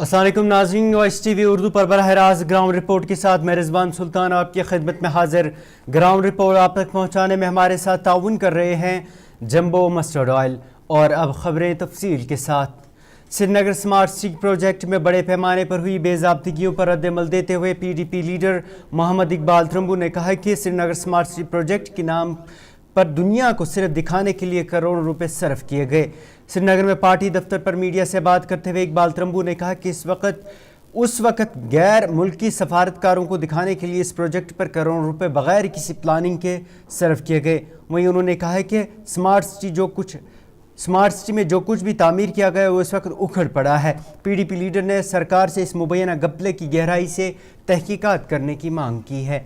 अस्सलाम वालेकुम नाज़रीन, OS TV उर्दू पर बराह रास्त ग्राउंड रिपोर्ट के साथ मैं रिजवान सुल्तान आपकी खिदमत में हाजिर। ग्राउंड रिपोर्ट आप तक पहुँचाने में हमारे साथ ताउन कर रहे हैं जंबो मस्टर्ड ऑयल। और अब खबरें तफसील के साथ। श्रीनगर स्मार्ट सिटी प्रोजेक्ट में बड़े पैमाने पर हुई बेज़ाब्तगियों पर रद्दमल देते हुए PDP लीडर मोहम्मद इकबाल त्रंबू ने कहा कि श्रीनगर स्मार्ट सिटी प्रोजेक्ट के नाम पर दुनिया को सिर्फ दिखाने के लिए करोड़ों रुपए सर्फ किए गए। श्रीनगर में पार्टी दफ्तर पर मीडिया से बात करते हुए इकबाल त्रंबू ने कहा कि उस वक्त गैर मुल्की सफारतकारों को दिखाने के लिए इस प्रोजेक्ट पर करोड़ों रुपए बगैर किसी प्लानिंग के सर्फ किए गए। वहीं उन्होंने कहा है कि स्मार्ट सिटी में जो कुछ भी तामीर किया गया वो इस वक्त उखड़ पड़ा है। PDP लीडर ने सरकार से इस मुबैना घपले की गहराई से तहकीकात करने की मांग की है।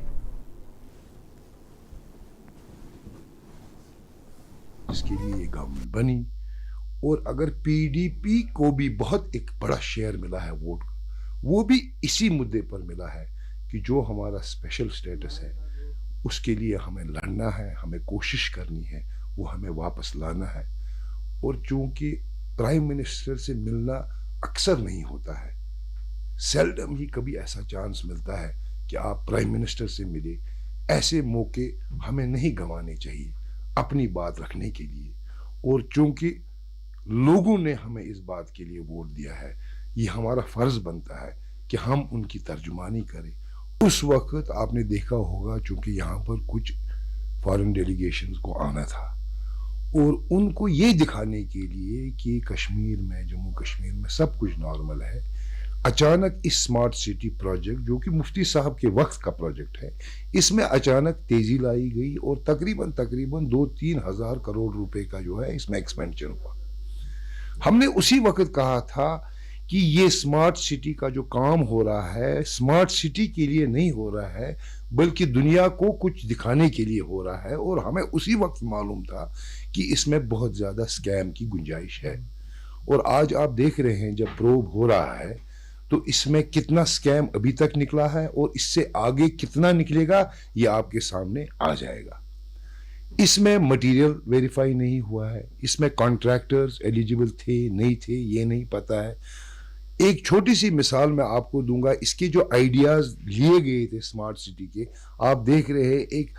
इसके लिए ये गवर्नमेंट बनी और अगर PDP को भी बहुत एक बड़ा शेयर मिला है वोट का, वो भी इसी मुद्दे पर मिला है कि जो हमारा स्पेशल स्टेटस है उसके लिए हमें लड़ना है, हमें कोशिश करनी है, वो हमें वापस लाना है। और चूंकि प्राइम मिनिस्टर से मिलना अक्सर नहीं होता है, सेल्डम ही कभी ऐसा चांस मिलता है कि आप प्राइम मिनिस्टर से मिले, ऐसे मौके हमें नहीं गंवाने चाहिए अपनी बात रखने के लिए। और चूंकि लोगों ने हमें इस बात के लिए वोट दिया है, ये हमारा फर्ज बनता है कि हम उनकी तर्जुमानी करें। उस वक्त आपने देखा होगा चूंकि यहाँ पर कुछ फॉरेन डेलीगेशंस को आना था और उनको ये दिखाने के लिए कि कश्मीर में, जम्मू कश्मीर में सब कुछ नॉर्मल है, अचानक इस स्मार्ट सिटी प्रोजेक्ट जो कि मुफ्ती साहब के वक्त का प्रोजेक्ट है, इसमें अचानक तेजी लाई गई और तकरीबन 2-3 हज़ार करोड़ रुपए का जो है इसमें एक्सपेंडिचर हुआ। हमने उसी वक्त कहा था कि ये स्मार्ट सिटी का जो काम हो रहा है स्मार्ट सिटी के लिए नहीं हो रहा है बल्कि दुनिया को कुछ दिखाने के लिए हो रहा है। और हमें उसी वक्त मालूम था कि इसमें बहुत ज़्यादा स्कैम की गुंजाइश है। और आज आप देख रहे हैं जब प्रोब हो रहा है तो इसमें कितना स्कैम अभी तक निकला है और इससे आगे कितना निकलेगा ये आपके सामने आ जाएगा। इसमें मटेरियल वेरीफाई नहीं हुआ है, इसमें कॉन्ट्रैक्टर्स एलिजिबल थे नहीं थे ये नहीं पता है। एक छोटी सी मिसाल मैं आपको दूंगा, इसके जो आइडियाज लिए गए थे स्मार्ट सिटी के, आप देख रहे हैं एक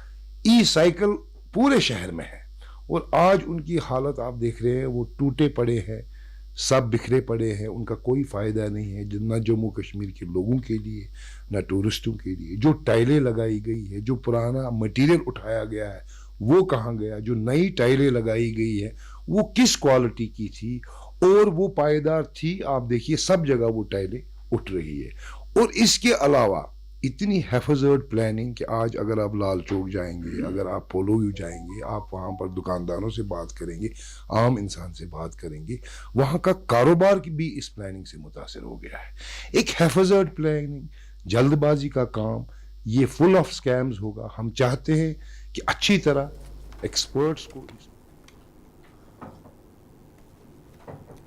ई साइकिल पूरे शहर में है और आज उनकी हालत आप देख रहे हैं वो टूटे पड़े हैं, सब बिखरे पड़े हैं, उनका कोई फ़ायदा नहीं है न जम्मू कश्मीर के लोगों के लिए न टूरिस्टों के लिए। जो टाइलें लगाई गई है, जो पुराना मटेरियल उठाया गया है वो कहाँ गया, जो नई टाइलें लगाई गई है वो किस क्वालिटी की थी और वो पायदार थी। आप देखिए सब जगह वो टाइलें उठ रही है। और इसके अलावा इतनी हैफाजत प्लानिंग कि आज अगर आप लाल चौक जाएंगे, अगर आप पोलो व्यू जाएंगे, आप वहाँ पर दुकानदारों से बात करेंगे, आम इंसान से बात करेंगे, वहाँ का कारोबार भी इस प्लानिंग से मुतासर हो गया है। एक हैफाजत प्लानिंग, जल्दबाजी का काम, ये फुल ऑफ स्कैम्स होगा। हम चाहते हैं कि अच्छी तरह एक्सपर्ट्स को।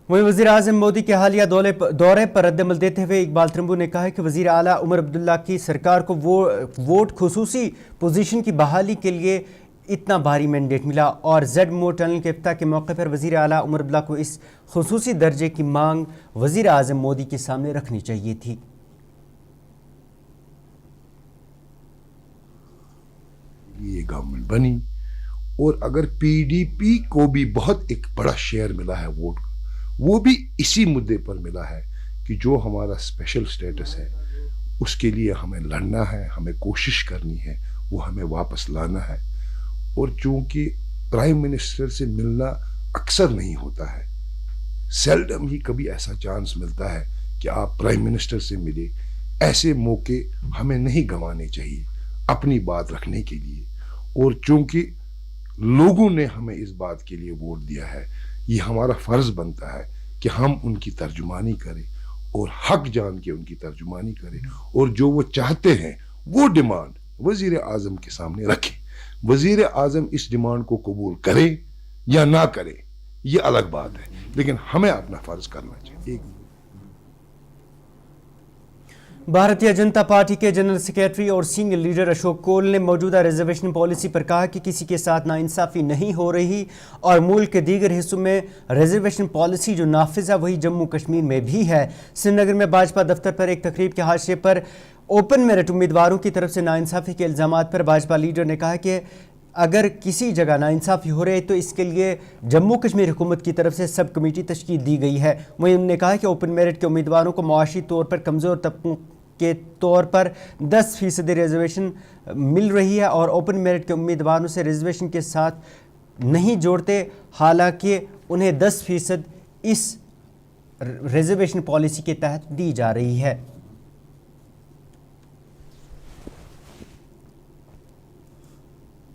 वहीं वज़ीर आज़म मोदी के हालिया दौरे पर रद्दमल देते हुए इकबाल त्रंबू ने कहा कि वज़ीर आला उमर अब्दुल्ला की सरकार को वोट खुसूसी पोजीशन की बहाली के लिए इतना भारी मैंडेट मिला और ZMO टनल के इफ्तिताह के मौके पर वज़ीर आला उमर अब्दुल्ला को इस खुसूसी दर्जे की मांग वज़ीर आज़म मोदी के सामने रखनी चाहिए थी। ये गवर्नमेंट बनी और अगर PDP को भी बहुत एक बड़ा शेयर मिला है वोट का, वो भी इसी मुद्दे पर मिला है कि जो हमारा स्पेशल स्टेटस है उसके लिए हमें लड़ना है, हमें कोशिश करनी है, वो हमें वापस लाना है। और चूंकि प्राइम मिनिस्टर से मिलना अक्सर नहीं होता है, सेल्डम ही कभी ऐसा चांस मिलता है कि आप प्राइम मिनिस्टर से मिले, ऐसे मौके हमें नहीं गंवाने चाहिए अपनी बात रखने के लिए। और चूंकि लोगों ने हमें इस बात के लिए वोट दिया है, ये हमारा फर्ज बनता है कि हम उनकी तर्जुमानी करें और हक जान के उनकी तर्जुमानी करें और जो वो चाहते हैं वो डिमांड वजीर आज़म के सामने रखें। वजीर आज़म इस डिमांड को कबूल करे या ना करे ये अलग बात है, लेकिन हमें अपना फर्ज करना चाहिए। भारतीय जनता पार्टी के जनरल सेक्रेटरी और सीनियर लीडर अशोक कोल ने मौजूदा रिजर्वेशन पॉलिसी पर कहा कि किसी के साथ नाइंसाफ़ी नहीं हो रही और मुल्क के दीगर हिस्सों में रिजर्वेशन पॉलिसी जो नाफिज है वही जम्मू कश्मीर में भी है। श्रीनगर में भाजपा दफ्तर पर एक तकरीब के हाशिए पर ओपन मेरिट उम्मीदवारों की तरफ से नाइंसाफ़ी के इल्ज़ामात पर भाजपा लीडर ने कहा कि अगर किसी जगह नाइंसाफ़ी हो रही है तो इसके लिए जम्मू कश्मीर हुकूमत की तरफ से सब कमेटी तश्कील दी गई है। वहीं उन्होंने कहा कि ओपन मेरिट के उम्मीदवारों को मुआशी तौर पर कमज़ोर तबकों के तौर पर 10% रिजर्वेशन मिल रही है और ओपन मेरिट के उम्मीदवारों से रिजर्वेशन के साथ नहीं जोड़ते, हालांकि उन्हें 10% इस रिजर्वेशन पॉलिसी के तहत दी जा रही है।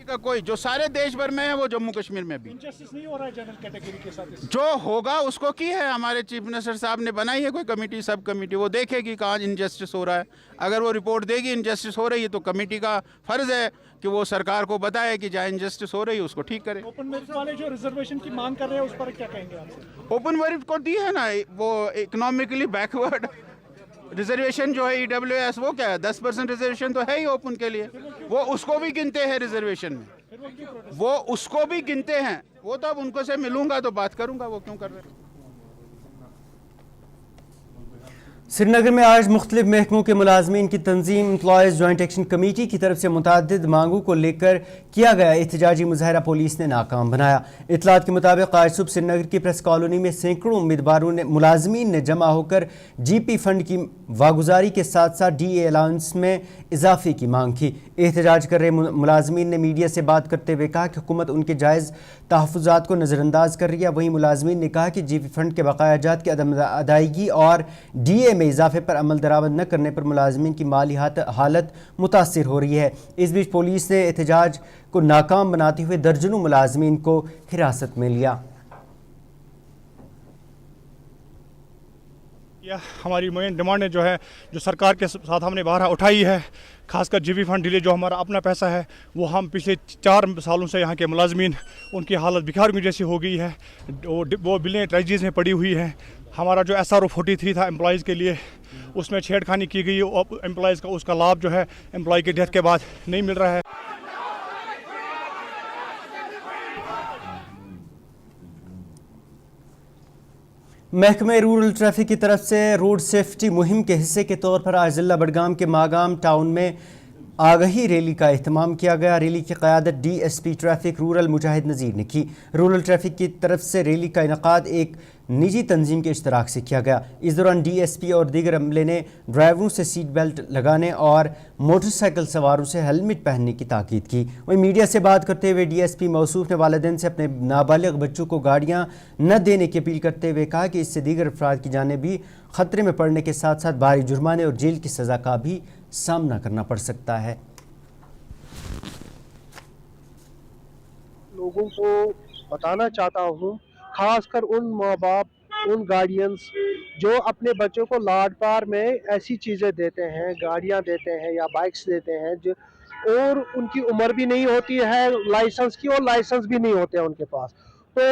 का कोई जो सारे देश भर में है वो जम्मू कश्मीर में भी इनजस्टिस नहीं हो रहा है जनरल कैटेगरी के साथ। जो होगा उसको की है, हमारे चीफ मिनिस्टर साहब ने बनाई है कोई कमेटी, सब कमेटी, वो देखेगी कहाँ इनजस्टिस हो रहा है। अगर वो रिपोर्ट देगी इनजस्टिस हो रही है तो कमेटी का फर्ज है कि वो सरकार को बताए कि जहाँ इनजस्टिस हो रही है उसको ठीक करे। ओपन मेरिट वाले जो रिजर्वेशन की मांग कर रहे हैं उस पर क्या कहेंगे आपसे? ओपन मेरिट को दी है ना, वो इकोनॉमिकली बैकवर्ड रिजर्वेशन जो है EWS, वो क्या है 10% रिजर्वेशन तो है ही ओपन के लिए, वो उसको भी गिनते हैं रिजर्वेशन में, वो उसको भी गिनते हैं। वो तो अब उनको से मिलूंगा तो बात करूंगा वो क्यों कर रहे हैं। श्रीनगर में आज मुख्तलिफ महकमों के मुलाजमीन की तंजीम एम्प्लॉयज़ जॉइंट एक्शन कमेटी की तरफ से मुतअद्दिद मांगों को लेकर किया गया एहतजाजी मुजाहरा पुलिस ने नाकाम बनाया। इतलात के मुताबिक आज सुबह श्रीनगर की प्रेस कॉलोनी में सैकड़ों उम्मीदवारों ने मुलाजमीन ने जमा होकर GP फंड की वागुजारी के साथ साथ DA अलाउंस में इजाफे की मांग की। एहतजाज कर रहे मुलाजमीन ने मीडिया से बात करते हुए कहा कि हुकूमत उनके जायज़ तहफ़्फ़ुज़ात को नज़रअंदाज कर रही है। वहीं मुलाजमीन ने कहा कि GP फंड के बकाया जात की अदम अदायगी और DA में इजाफे पर अमल दरामद न करने पर मुलाजमीन की माली हालत मुतासिर हो रही है। इस बीच पुलिस ने एहतजाज को नाकाम बनाते हुए दर्जनों मुलाजमीन को हिरासत में लिया। हमारी मेन डिमांड जो है, जो सरकार के साथ हमने बाहर उठाई है, खासकर GP फंड डिले जो हमारा अपना पैसा है, वो हम पिछले 4 सालों से यहाँ के मुलाजमीन उनकी हालत भिखारियों जैसी हो गई है। वो बिलें ट्रेजरीज में पड़ी हुई हैं। हमारा जो SRO 43 था एम्प्लॉयज़ के लिए, उसमें छेड़खानी की गई। एम्प्लॉयज़ का उसका लाभ जो है एम्प्लॉय की डेथ के बाद नहीं मिल रहा है। महकमे रूरल ट्रैफिक की तरफ से रोड सेफ्टी मुहिम के हिस्से के तौर पर आज जिला बडगाम के मागाम टाउन में आगाही रैली का एहतमाम किया गया। रैली की क़यादत DSP ट्रैफिक रूरल मुजाहिद नज़ीर ने की। रूरल ट्रैफिक की तरफ से रैली का इनकाद एक निजी तंजीम के इश्तराक से किया गया। इस दौरान DSP और दीगर अमले ने ड्राइवरों से सीट बेल्ट लगाने और मोटरसाइकिल सवारों से हेलमेट पहनने की ताकीद की। वहीं मीडिया से बात करते हुए DSP मौसूफ ने वालिदैन से अपने नाबालिग बच्चों को गाड़ियाँ न देने की अपील करते हुए कहा कि इससे दीगर अफराद की जानें भी ख़तरे में पड़ने के साथ साथ भारी जुर्माने और जेल की सज़ा का भी सामना करना पड़ सकता है। लोगों को बताना चाहता हूँ, खासकर उन माँ बाप, उन गार्डियंस जो अपने बच्चों को लाड प्यार में ऐसी चीज़ें देते हैं, गाड़ियाँ देते हैं या बाइक्स देते हैं जो और उनकी उम्र भी नहीं होती है लाइसेंस की और लाइसेंस भी नहीं होते हैं उनके पास, तो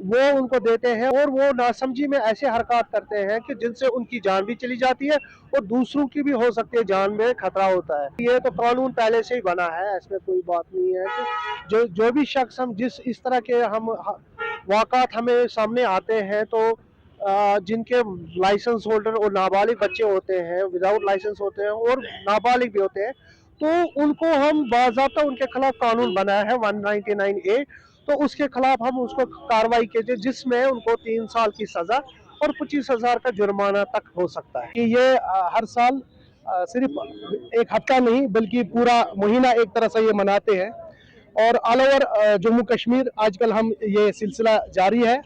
वो उनको देते हैं और वो नासमझी में ऐसे हरकत करते हैं कि जिनसे उनकी जान भी चली जाती है और दूसरों की भी हो सकती है, जान में खतरा होता है। ये तो कानून पहले से ही बना है, इसमें कोई बात नहीं है कि जो भी शख्स हम जिस इस तरह के हम वाक़ात हमें सामने आते हैं तो जिनके लाइसेंस होल्डर और नाबालिग बच्चे होते हैं, विदाउट लाइसेंस होते हैं और नाबालिग भी होते हैं, तो उनको हम बाज़ाब्ता उनके खिलाफ कानून बनाया है 199A, तो उसके खिलाफ हम उसको कार्रवाई कीजिए जिसमें उनको 3 साल की सज़ा और 25,000 का जुर्माना तक हो सकता है। कि ये हर साल सिर्फ एक हफ्ता नहीं बल्कि पूरा महीना एक तरह से ये मनाते हैं और ऑल ओवर जम्मू कश्मीर आजकल हम ये सिलसिला जारी है।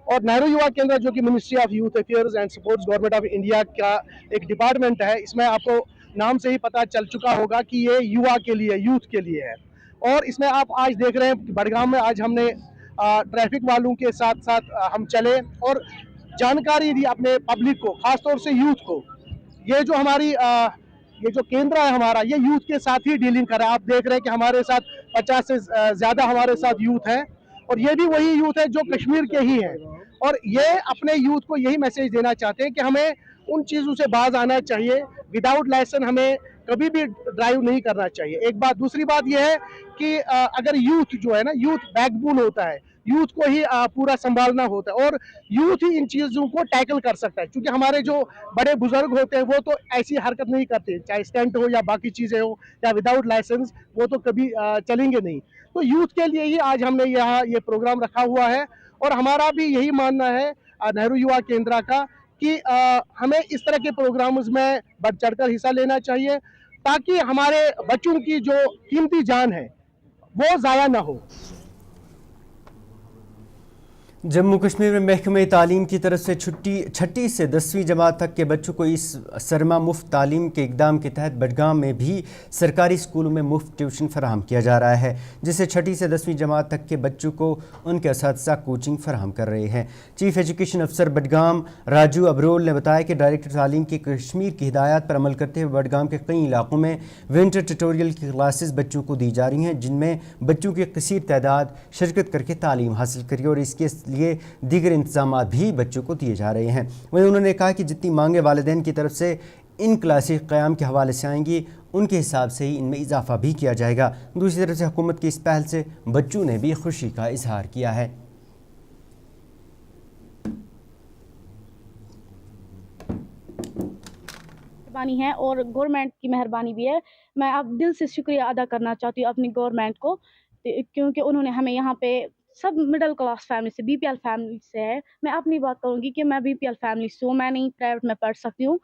और नेहरू युवा केंद्र जो कि ministry of youth affairs and sports government of India का एक डिपार्टमेंट है, इसमें आपको नाम से ही पता चल चुका होगा कि ये युवा के लिए, यूथ के लिए है। और इसमें आप आज देख रहे हैं बडगाम में आज हमने ट्रैफिक वालों के साथ साथ हम चले और जानकारी दी अपने पब्लिक को, खासतौर से यूथ को। ये जो हमारी ये जो केंद्र है हमारा, ये यूथ के साथ ही डीलिंग कर रहा है। आप देख रहे हैं कि हमारे साथ 50 से ज़्यादा हमारे साथ यूथ हैं اور یہ بھی وہی یوتھ ہے جو کشمیر کے ہی ہے، اور یہ اپنے یوتھ کو یہی میسج دینا چاہتے ہیں کہ ہمیں ان چیزوں سے باز آنا چاہیے. وداؤٹ لائسنس ہمیں کبھی بھی ڈرائیو نہیں کرنا چاہیے. ایک بات. دوسری بات یہ ہے کہ اگر یوتھ جو ہے نا، یوتھ بیک بون ہوتا ہے، یوتھ کو ہی پورا سنبھالنا ہوتا ہے، اور یوتھ ہی ان چیزوں کو ٹیکل کر سکتا ہے. کیونکہ ہمارے جو بڑے بزرگ ہوتے ہیں وہ تو ایسی حرکت نہیں کرتے، چاہے اسٹنٹ ہو یا باقی چیزیں ہو یا وداؤٹ لائسنس، وہ تو کبھی چلیں گے نہیں. تو یوتھ کے لیے ہی آج ہم نے یہاں یہ پروگرام رکھا ہوا ہے، اور ہمارا بھی یہی ماننا ہے نہرو یووا کیندرا کا کہ ہمیں اس طرح کے پروگرامز میں بڑھ چڑھ کر حصہ لینا چاہیے، تاکہ ہمارے بچوں کی جو قیمتی جان ہے وہ ضائع نہ ہو. جموں کشمیر میں محکمہ تعلیم کی طرف سے چھٹی سے 10ویں جماعت تک کے بچوں کو اس سرما مفت تعلیم کے اقدام کے تحت بڈگام میں بھی سرکاری اسکولوں میں مفت ٹیوشن فراہم کیا جا رہا ہے، جس سے چھٹی سے 10ویں جماعت تک کے بچوں کو ان کے اساتذہ کوچنگ فراہم کر رہے ہیں. چیف ایجوکیشن افسر بڈگام راجو ابرول نے بتایا کہ ڈائریکٹر تعلیم کی کشمیر کی ہدایات پر عمل کرتے ہوئے بڈگام کے کئی علاقوں میں ونٹر ٹیوٹوریل کی کلاسز بچوں کو دی جا رہی ہیں، جن میں بچوں کی کثیر تعداد شرکت کر کے تعلیم حاصل کری، اور اس کے لیے دیگر انتظامات بھی بچوں کو دیے جا رہے ہیں. وہیں انہوں نے کہا کہ جتنی مانگیں والدین کی طرف سے ان کلاسز قیام کے حوالے سے آئیں گی، ان کے حساب سے ہی ان میں اضافہ بھی کیا جائے گا. دوسری طرف سے حکومت کی اس پہل سے بچوں نے بھی خوشی کا اظہار کیا ہے. مہربانی ہے اور گورنمنٹ کی مہربانی بھی ہے. میں اب دل سے شکریہ ادا کرنا چاہتی ہوں اپنی گورنمنٹ کو، کیونکہ انہوں نے ہمیں یہاں پہ سب مڈل کلاس فیملی سے، بی پی ایل فیملی سے ہے. میں اپنی بات کروں گی کہ میں بی پی ایل فیملی سے ہوں، میں نہیں پرائیویٹ میں پڑھ سکتی ہوں،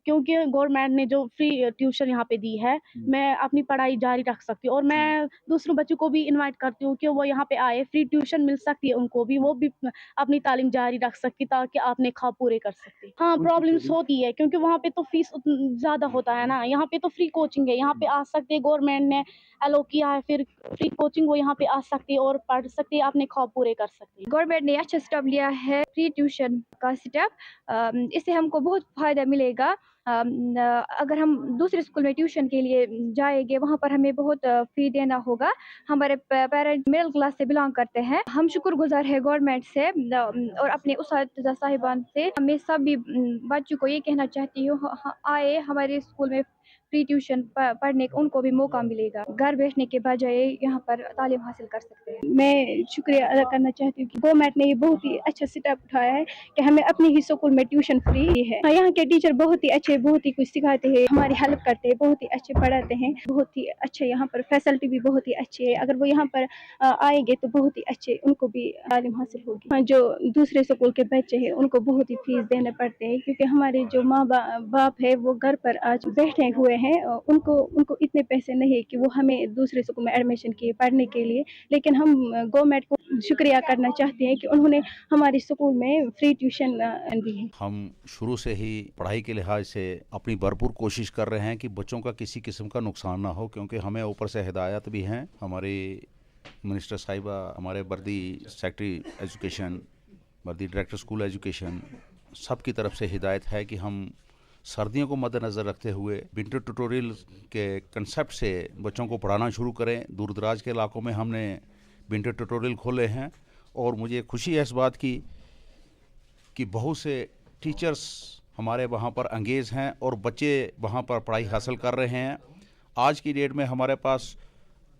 کیونکہ گورنمنٹ نے جو فری ٹیوشن یہاں پہ دی ہے، میں اپنی پڑھائی جاری رکھ سکتی ہوں. اور میں دوسروں بچوں کو بھی انوائٹ کرتی ہوں کہ وہ یہاں پہ آئے، فری ٹیوشن مل سکتی ہے ان کو بھی، وہ بھی اپنی تعلیم جاری رکھ سکتی تاکہ اپنے خواب پورے کر سکتے. ہاں پرابلمس ہوتی ہے کیونکہ وہاں پہ تو فیس زیادہ ہوتا ہے نا، یہاں پہ تو فری کوچنگ ہے، یہاں پہ آ سکتے، گورنمنٹ نے الو کیا ہے پھر فری کوچنگ، وہ یہاں پہ آ سکتی اور پڑھ سکتی، اپنے خواب پورے کر سکتی. گورنمنٹ نے اچھا اسٹیپ لیا ہے، فری ٹیوشن کا اسٹیپ. اس سے ہم کو بہت فائدہ ملے گا. اگر ہم دوسرے اسکول میں ٹیوشن کے لیے جائیں گے، وہاں پر ہمیں بہت فی دینا ہوگا. ہمارے پیرنٹ مڈل کلاس سے بلانگ کرتے ہیں. ہم شکر گزار ہیں گورنمنٹ سے اور اپنے اساتذہ صاحبان سے. میں سبھی بچوں کو یہ کہنا چاہتی ہوں، آئے ہمارے اسکول میں فری ٹیوشن پڑھنے کا، ان کو بھی موقع ملے گا. گھر بیٹھنے کے بجائے یہاں پر تعلیم حاصل کر سکتے ہیں. میں شکریہ ادا کرنا چاہتی ہوں کہ گورنمنٹ نے یہ بہت ہی اچھا اسٹیپ اٹھایا ہے کہ ہمیں اپنے ہی اسکول میں ٹیوشن فری ہے. یہاں کے ٹیچر بہت ہی اچھے، بہت ہی کچھ سکھاتے ہیں، ہماری ہیلپ کرتے ہیں، بہت ہی اچھے پڑھاتے ہیں، بہت ہی اچھے. یہاں پر فیسلٹی بھی بہت ہی اچھی ہے. اگر وہ یہاں پر آئیں گے تو بہت ہی اچھے ان کو بھی تعلیم حاصل ہوگی. جو دوسرے اسکول کے بچے ہیں ان کو بہت ہی فیس دینے پڑتے ہیں، کیونکہ ہمارے جو ماں باپ ہے وہ گھر پر آج بیٹھے ہوئے ہیں. ان کو اتنے پیسے نہیں کہ وہ ہمیں دوسرے اسکول میں ایڈمیشن کیے پڑھنے کے لیے. لیکن ہم گورنمنٹ کو شکریہ کرنا چاہتے ہیں کہ انہوں نے ہمارے اسکول میں فری ٹیوشن دی ہے. ہم شروع سے ہی پڑھائی کے لحاظ سے اپنی بھرپور کوشش کر رہے ہیں کہ بچوں کا کسی قسم کا نقصان نہ ہو، کیونکہ ہمیں اوپر سے ہدایات بھی ہیں. ہماری منسٹر صاحبہ، ہمارے بردی سیکٹری ایجوکیشن، بردی ڈائریکٹر اسکول ایجوکیشن، سب کی طرف سے ہدایت ہے کہ ہم سردیوں کو مد نظر رکھتے ہوئے ونٹر ٹیوٹوریل کے کنسیپٹ سے بچوں کو پڑھانا شروع کریں. دور دراز کے علاقوں میں ہم نے ونٹر ٹیوٹوریل کھولے ہیں، اور مجھے خوشی ہے اس بات کی کہ بہت سے ٹیچرز ہمارے وہاں پر انگیز ہیں اور بچے وہاں پر پڑھائی حاصل کر رہے ہیں. آج کی ڈیٹ میں ہمارے پاس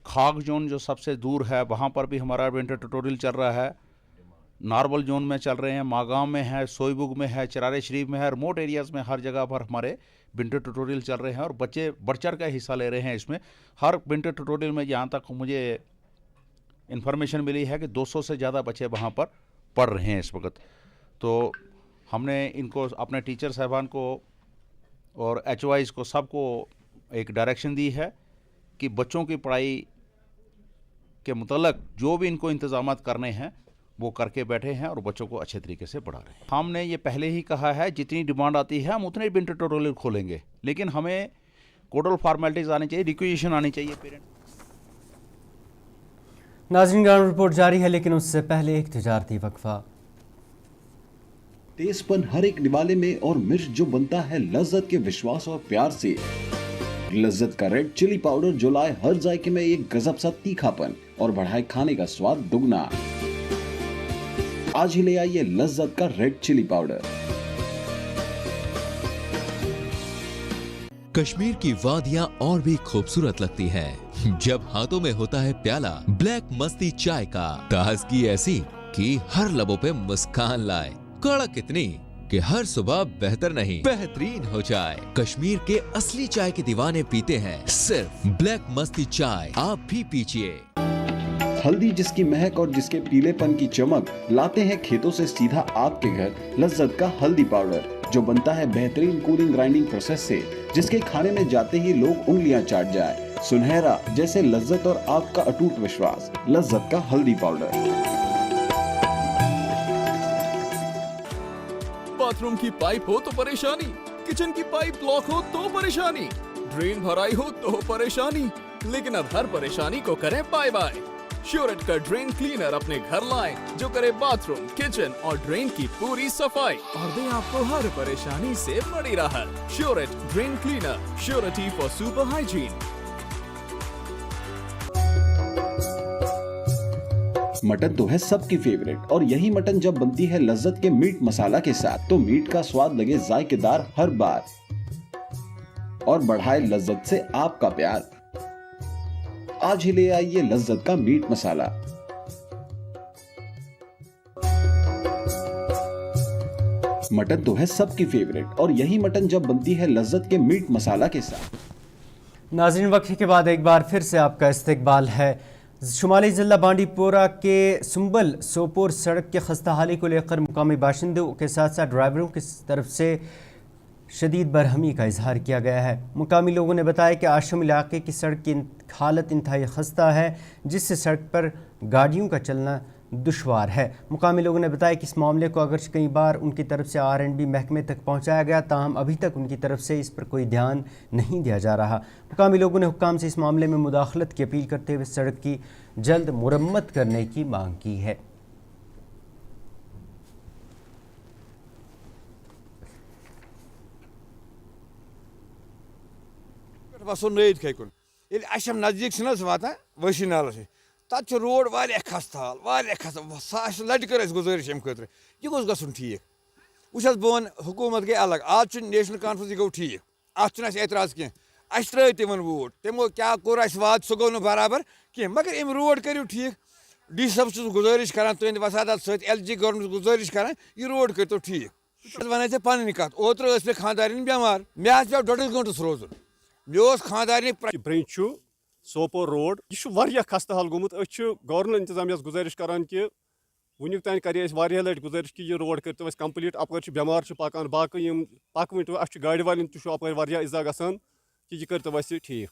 خاک زون جو سب سے دور ہے، وہاں پر بھی ہمارا ونٹر ٹیوٹوریل چل رہا ہے. ناربل زون میں چل رہے ہیں، ماگام میں ہے، سوئی بگ میں ہے، چرارے شریف میں ہے، ریموٹ ایریاز میں ہر جگہ پر ہمارے ونٹر ٹیوٹوریل چل رہے ہیں، اور بچے بڑھ چڑھ کا حصہ لے رہے ہیں اس میں. ہر ونٹر ٹیوٹوریل میں جہاں تک مجھے انفارمیشن ملی ہے کہ 200 سے زیادہ بچے وہاں پر پڑھ رہے ہیں اس وقت. تو ہم نے ان کو، اپنے ٹیچر صاحبان کو اور ایچ او آئیز کو، سب کو ایک ڈائریکشن دی ہے کہ بچوں کی پڑھائی کے متعلق جو بھی ان کو انتظامات کرنے ہیں وہ کر کے بیٹھے ہیں اور بچوں کو اچھے طریقے سے پڑھا رہے ہیں. ہم نے یہ پہلے ہی کہا ہے جتنی ڈیمانڈ آتی ہے ہم اتنے ونٹر ٹیوٹوریل کھولیں گے، لیکن ہمیں کوڈل فارمیلٹیز آنی چاہیے، ریکویزیشن آنی چاہیے پیرنٹ. ناظرین، گراؤنڈ رپورٹ جاری ہے، لیکن اس سے پہلے ایک تجارتی وقفہ. تیز پن ہر ایک نوالے میں اور مرچ جو بنتا ہے لذت کے وشواس اور پیار سے. لذت کا ریڈ چلی پاؤڈر جو لائے ہر ذائقے میں ایک گزب سا تیکھا پن और बढ़ाए खाने का स्वाद दुगना। आज ही ले आइए लज्जत का रेड चिली पाउडर। कश्मीर की वादियां और भी खूबसूरत लगती हैं जब हाथों में होता है प्याला ब्लैक मस्ती चाय का। ताजगी ऐसी कि हर लबों पे मुस्कान लाए, कड़क इतनी कि हर सुबह बेहतर नहीं बेहतरीन हो जाए। कश्मीर के असली चाय के दीवाने पीते हैं सिर्फ ब्लैक मस्ती चाय, आप भी पीजिए। हल्दी जिसकी महक और जिसके पीलेपन की चमक लाते हैं खेतों से सीधा आपके घर लज्जत का हल्दी पाउडर, जो बनता है बेहतरीन कूलिंग ग्राइंडिंग प्रोसेस से, जिसके खाने में जाते ही लोग उंगलियां चाट जाए। सुनहरा जैसे लज्जत और आपका अटूट विश्वास, लज्जत का हल्दी पाउडर। बाथरूम की पाइप हो तो परेशानी, किचन की पाइप ब्लॉक हो तो परेशानी, ड्रेन भराई हो तो परेशानी, लेकिन अब हर परेशानी को करें बाय बाय। श्योरेट का ड्रेन क्लीनर अपने घर लाएं, जो करे बाथरूम, किचन और ड्रेन की पूरी सफाई और दे आपको हर परेशानी से बड़ी राहत। श्योरेट drain cleaner, surety for super hygiene. Mutton तो है सबकी फेवरेट, और यही मटन जब बनती है लज्जत के मीट मसाला के साथ तो मीट का स्वाद लगे जायकेदार हर बार और बढ़ाए लज्जत से आपका प्यार। आज ही ले आइए लज्जत का मीट मसाला। मटन तो है सबकी फेवरेट, और यही मटन जब बनती है लज्जत के मीट मसाला के साथ। नाज़रीन, वक्फे के बाद एक बार फिर से आपका इस्तकबाल है। शुमाली ज़िला बांडीपोरा के सुंबल सोपोर सड़क के खस्ता हाली को लेकर मुकामी बाशिंदों के साथ साथ ड्राइवरों की तरफ से शदीद बरहमी का इजहार किया गया है। मुकामी लोगों ने बताया कि आश्रम इलाके की सड़क की हालत इंतहाई खस्ता है, जिससे सड़क पर गाड़ियों का चलना दुश्वार है। मुकामी लोगों ने बताया कि इस मामले को अगर कई बार उनकी तरफ से R&B महकमे तक पहुंचाया गया, ताहम अभी तक उनकी तरफ से इस पर कोई ध्यान नहीं दिया जा रहा। मुकामी लोगों ने हुक्काम से इस मामले में मुदाखलत की अपील करते हुए सड़क की जल्द मुरम्मत करने की मांग की है। नजदीक वातान वशी नाल तब रोड खस्ताल लट कर गुजारिश अम खतर यह गोस गन ठीक। वह बह वन हुकूमत गई अलग, आज नेशनल कॉन्फ्रेंस यह गो ठीक, अत एतराज कह अस त्रे तिमन वोट, तमो क्या कोर वाद सह गो बराबर कह, मगर अम रोड करू ठीक। डी सब गुजारिश करान तुंद वसादत सत LG गवर्नमेंट गुजारिश करान यह रोड करो ठीक। वन ऐ पन कत ओतर पे खानदारिन बेमार, मे पे 1.5 घंटस रोजन, मे खानदारिन ब्रिंच सोपोर रोड यह खस्ता हाल गोमुत। गवर्नमेंट इंतजामिया गुजारिश करान कि वुनिक तान करे लट गुजारिश कि यह रोड करो कंप्लीट। अपर बेमार पकान बाकी पकवन तो गाड़ी वाले अपर इजा गसान कि यह करो ठीक।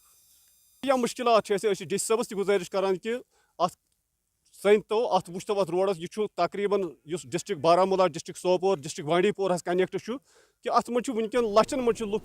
या मुश्किलात डी सबस गुजारिश करान कि सन तो अत वो अत रोडस यह तकरीबन district Baramulla, district Sopore, district Bandipora connect कि अत मन वनकन लचन मन लुक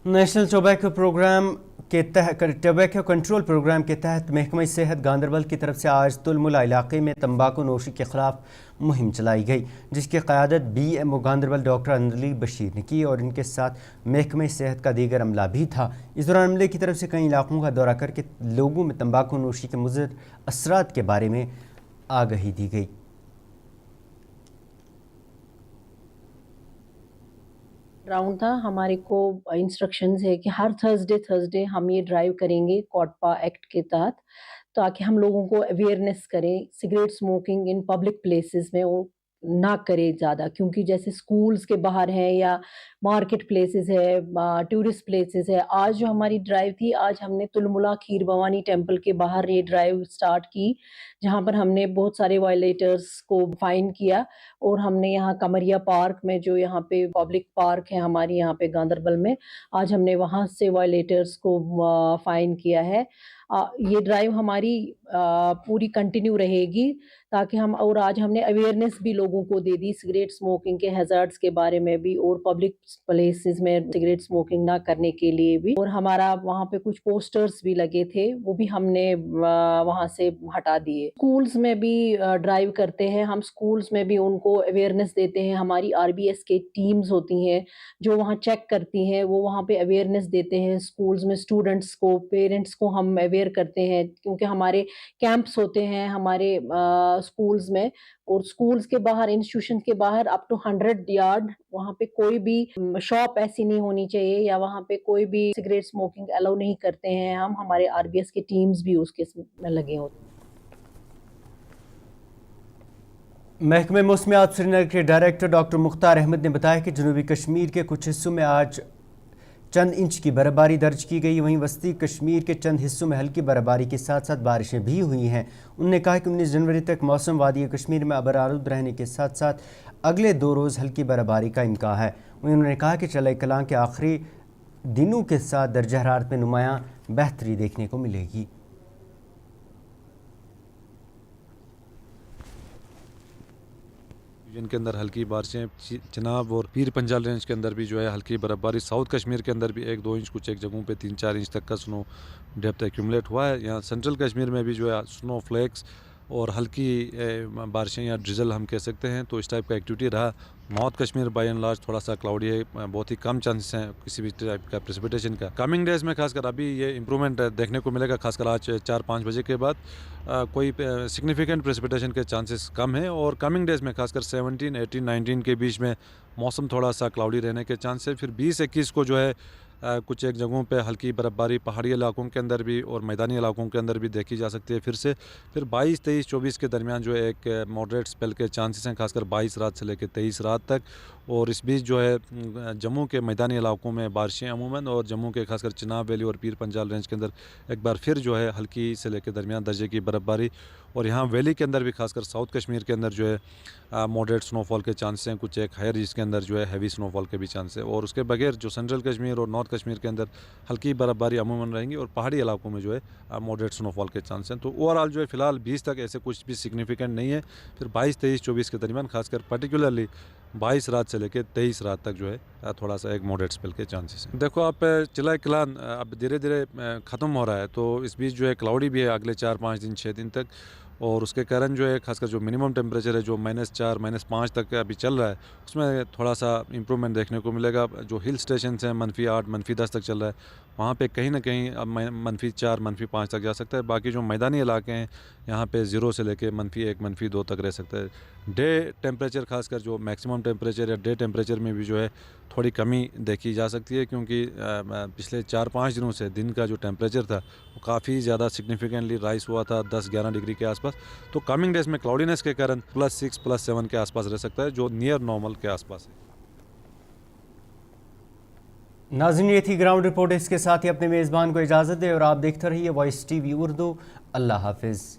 नेशनल टोबैको प्रोग्राम के तहत टोबैको कंट्रोल प्रोग्राम के तहत महकमा सेहत गांदरबल की तरफ से आज तुलमुला इलाके में तंबाकू नोशी के खिलाफ मुहिम चलाई गई, जिसकी क़यादत BMO गांदरबल डॉक्टर अंजलि बशीर ने की और इनके साथ महकमा सेहत का दीगर अमला भी था। इस दौरान अमले की तरफ से कई इलाकों का दौरा करके लोगों में तंबाकू नोशी के मुज़र असरात के बारे में आगाही दी गई। राउंड था, हमारे को इंस्ट्रक्शंस है कि हर थर्सडे हम ये ड्राइव करेंगे कोटपा एक्ट के तहत, ताकि हम लोगों को अवेयरनेस करें cigarette smoking in public places में वो ना करे ज़्यादा, क्योंकि जैसे स्कूल्स के बाहर हैं या मार्केट प्लेसेस है, टूरिस्ट प्लेसेस है। आज जो हमारी ड्राइव थी, आज हमने तुलमुला खीर भवानी टेम्पल के बाहर ये ड्राइव स्टार्ट की, जहाँ पर हमने बहुत सारे वायलेटर्स को फाइन किया, और हमने यहाँ कमरिया पार्क में, जो यहाँ पे पब्लिक पार्क है हमारी यहाँ पे गांदरबल में, आज हमने वहाँ से वायलेटर्स को फाइन किया है। ये ड्राइव हमारी पूरी कंटिन्यू रहेगी, ताकि हम, और आज हमने अवेयरनेस भी लोगों को दे दी सिगरेट स्मोकिंग के हैज़ार्ड्स के बारे में भी, और पब्लिक प्लेसेस में सिगरेट स्मोकिंग ना करने के लिए भी। और हमारा वहाँ पे कुछ पोस्टर्स भी लगे थे, वो भी हमने वहाँ से हटा दिए। स्कूल्स में भी ड्राइव करते हैं हम, स्कूल्स में भी उनको अवेयरनेस देते हैं। हमारी RBS के टीम्स होती हैं जो वहाँ चेक करती हैं, वो वहाँ पे अवेयरनेस देते हैं स्कूल्स में। स्टूडेंट्स को, पेरेंट्स को हम اویئر کرتے ہیں کیونکہ ہمارے کیمپس ہوتے ہیں ہمارے اسکولز میں اور اسکولز کے باہر انسٹیٹیوشن کے باہر اپ ٹو 100 یارڈ وہاں پہ کوئی بھی شاپ ایسی نہیں ہونی چاہیے یا وہاں پہ کوئی بھی سگریٹ اسموکنگ الاؤ نہیں کرتے ہیں ہم ہمارے RBS کے ٹیمز بھی اس کے میں لگے ہوتے ہیں. محکمہ موسمیات سری نگر کے ڈائریکٹر ڈاکٹر مختار احمد نے بتایا کہ جنوبی کشمیر کے کچھ حصوں میں آج چند انچ کی برفباری درج کی گئی. وہیں وسطی کشمیر کے چند حصوں میں ہلکی برفباری کے ساتھ ساتھ بارشیں بھی ہوئی ہیں. انہوں نے کہا کہ 19 جنوری تک موسم وادی کشمیر میں ابرآلود رہنے کے ساتھ ساتھ اگلے 2 روز ہلکی برفباری کا امکان ہے. انہوں نے کہا کہ چلے کلاں کے آخری دنوں کے ساتھ درجہ حرارت میں نمایاں بہتری دیکھنے کو ملے گی. جن کے اندر ہلکی بارشیں چناب اور پیر پنجال رینج کے اندر بھی جو ہے ہلکی برفباری. ساؤتھ کشمیر کے اندر بھی 1-2 انچ کچھ ایک جگہوں پہ 3-4 انچ تک کا سنو ڈیپتھ ایکیومولیٹ ہوا ہے. یہاں سینٹرل کشمیر میں بھی جو ہے سنو فلیکس اور ہلکی بارشیں یا ڈریزل ہم کہہ سکتے ہیں تو اس ٹائپ کا ایکٹیویٹی رہا. North Kashmir by and large تھوڑا سا کلاؤڈی ہے, بہت ہی کم چانسز ہیں کسی بھی ٹائپ کا پریسپیٹیشن کا. کمنگ ڈیز میں خاص کر ابھی یہ امپرومنٹ دیکھنے کو ملے گا, خاص کر آج 4-5 بجے کے بعد کوئی سگنیفیکنٹ پریسپیٹیشن کے چانسز کم ہیں. اور کمنگ ڈیز میں خاص کر 17, 18, 19 کے بیچ میں موسم تھوڑا سا کلاؤڈی رہنے کے چانس ہے. پھر 20-21 کو جو ہے کچھ ایک جگہوں پہ ہلکی برفباری پہاڑی علاقوں کے اندر بھی اور میدانی علاقوں کے اندر بھی دیکھی جا سکتی ہے پھر سے. پھر 22, 23, 24 کے درمیان جو ہے ایک ماڈریٹ سپیل کے چانسز ہیں, خاص کر 22 رات سے لے کے 23 رات تک. اور اس بیچ جو ہے جموں کے میدانی علاقوں میں بارشیں عموماً, اور جموں کے خاص کر چناب ویلی اور پیر پنجال رینج کے اندر ایک بار پھر جو ہے ہلکی سے لے کے درمیان درجے کی برفباری. اور یہاں ویلی کے اندر بھی خاص کر ساؤتھ کشمیر کے اندر جو ہے ماڈریٹ سنو فال کے چانس ہیں, کچھ ایک ہائر ریجز کے اندر جو ہے ہیوی سنو فال کے بھی چانس ہے. اور اس کے بغیر جو سینٹرل کشمیر اور نارتھ کشمیر کے اندر ہلکی برفباری عموماً رہیں گی, اور پہاڑی علاقوں میں جو ہے ماڈریٹ سنو فال کے چانس ہیں. تو اوور آل جو ہے فی الحال 20 تک ایسے کچھ بھی سگنیفیکنٹ نہیں ہے. پھر 22, 23, 24 کے درمیان خاص کر پرٹیکولرلی 22 رات سے لے کے 23 رات تک جو ہے تھوڑا سا ایک ماڈریٹ سپیل کے چانسز ہیں. دیکھو آپ چلائے کلان اب دھیرے دھیرے ختم ہو رہا ہے, تو اس بیچ جو ہے کلاؤڈی بھی ہے اگلے 4-5 دن 6 دن تک. اور اس کے کارن جو ہے خاص کر جو منیمم ٹیمپریچر ہے جو -4, -5 تک ابھی چل رہا ہے, اس میں تھوڑا سا امپرومنٹ دیکھنے کو ملے گا. جو ہل اسٹیشنس ہیں -8, -10 تک چل رہا ہے, وہاں پہ کہیں نہ کہیں -4, -5 تک جا سکتا ہے. باقی جو میدانی علاقے ہیں یہاں پہ 0 سے لے کے -1, -2 تک رہ سکتا ہے. ڈے ٹیمپریچر خاص کر جو میکسیمم ٹیمپریچر یا ڈے ٹیمپریچر میں بھی جو ہے تھوڑی کمی دیکھی جا سکتی ہے, کیونکہ پچھلے 4-5 دنوں سے دن کا جو ٹیمپریچر تھا وہ کافی زیادہ سگنیفیکنٹلی رائز ہوا تھا 10-11 ڈگری کے آس پاس. تو کمنگ ڈیز میں کلاؤڈینس کے کارن +6, +7 کے آس پاس رہ سکتا ہے, جو نیئر نارمل کے آس پاس ہے. ناظرین یہ تھی گراؤنڈ رپورٹ. اس کے ساتھ ہی اپنے میزبان کو اجازت دے اور آپ دیکھتے رہیے وائس TV اردو. اللہ حافظ.